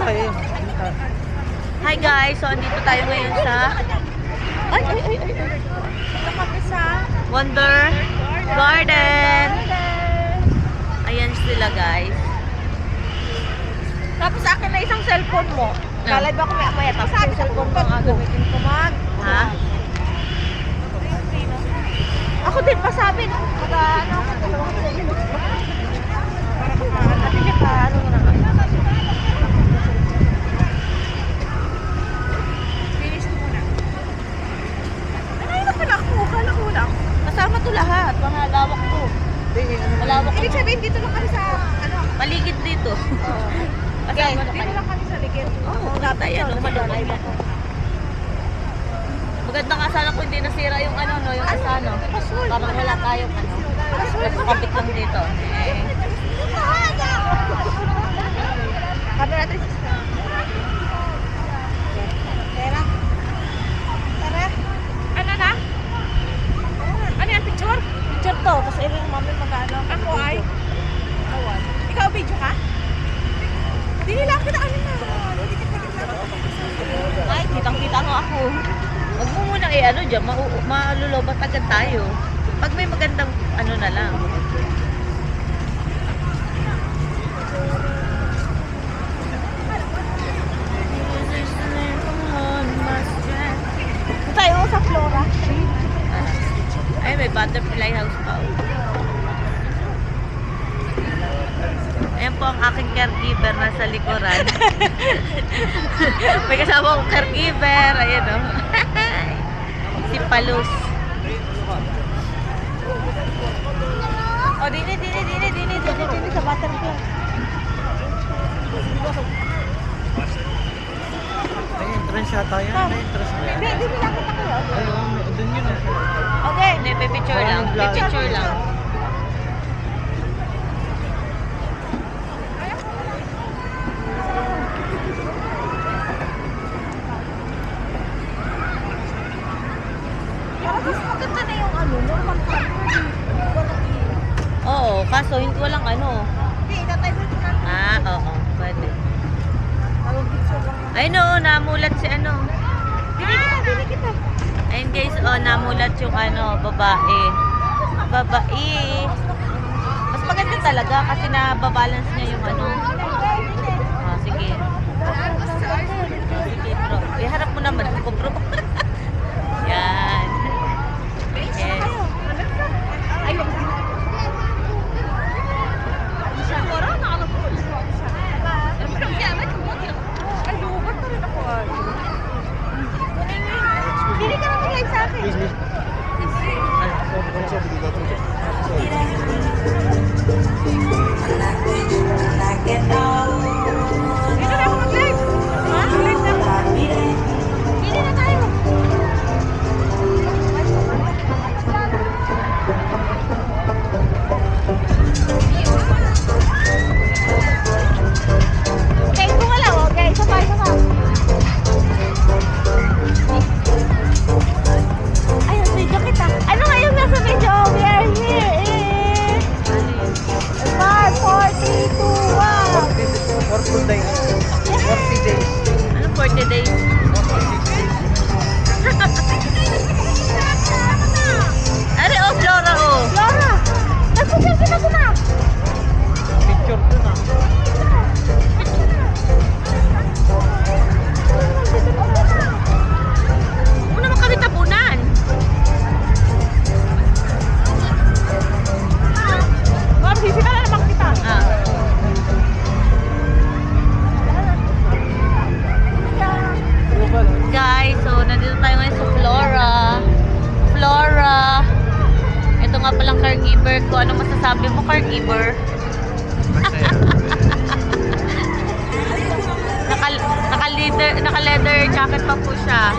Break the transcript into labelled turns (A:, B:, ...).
A: Okay.
B: Hi guys, so andito tayo ngayon sa
C: Ito kami sa
B: Wonder Garden. Ayan sila guys.
C: Tapos sa akin na isang cellphone mo.
B: Yeah.
C: Lalay ba ako maya? Tapos sabi sa cellphone mo ang gamitin ko mag.
B: Ha?
C: Ako din pa sabi no. Kada ano ako dalawang cellphone. Para ka ano mo na nga. Finish mo na. Ano na pala ako? Kala ko lang.
B: Kasama to lahat. Mga lawak to. Malawak
C: Ibig
B: to.
C: sabihin dito lang kami sa ano.
B: Paligid dito. Kasama na
C: Dito
B: kayo.
C: lang kami sa ligid.
B: Oo, kita yan. Malawak yan. Maganda nga sana kung hindi nasira yung ano, no, yung asano. Parang wala tayong ano. Kabit lang dito. Eh.
C: Kami natin sister. Tara. Tara. Ano na? Ano yan? Picture? Picture to. Tapos yung mami mag-ano. Ako ay? Awan. Ikaw video ka? Hindi lang kita ano na.
B: Ay, kitang-kita nga ako. Huwag mo muna ano dyan, malulobat agad tayo. Pag may magandang ano na lang.
C: Tayo sa Flora.
B: Ay, may butterfly house pa. Ayan po ang aking caregiver nasa likuran. May kasama akong caregiver. Ayan o. Si Palus.
C: O, dini sa butterfly.
A: May entrance yata yan. May entrance na yan.
C: Hindi lang kita kayo.
A: Ayun, doon yun.
B: Okay, hindi, picture lang. Picture lang.
C: Pero mas maganda na yung ano, normal ka.
B: Oo, kaso hindi walang ano.
C: Hindi, itatay mo ito na.
B: Ah, oo, pwede.
C: Tawag picture lang.
B: Ay no, namulat si ano.
C: Dili kita.
B: Ayun guys, oh, namulat yung ano, babae. Babae. Mas maganda talaga kasi nababalance niya yung ano. Oh, sige. Sige bro. Iharap mo naman ako bro. Yan. Yes.
C: Ayun. Dili ka na live sa akin. Dito na ako mag-live. Ha? Live na ako. Dili na tayo. Okay, ito nga lang. Okay, isa pa. Ayun, video kita. Ano nga yung nasa video? We are here in 5, 4, 3, 2, 1.
A: 40 days. 40 days.
B: Ano 40 days? Are, oh, Flora, oh.
C: Laura, nagpapagyan kita na.
A: Picture doon ah.
B: Huwag naman kami tapunan.
C: Ma'am, sisita na naman kita.
B: Ah. Guys, so nandito tayo ngayon sa Flora. Flora. Ito nga palang caregiver ko. Ano masasabi mo, caregiver? Naka-leather jacket pa po siya.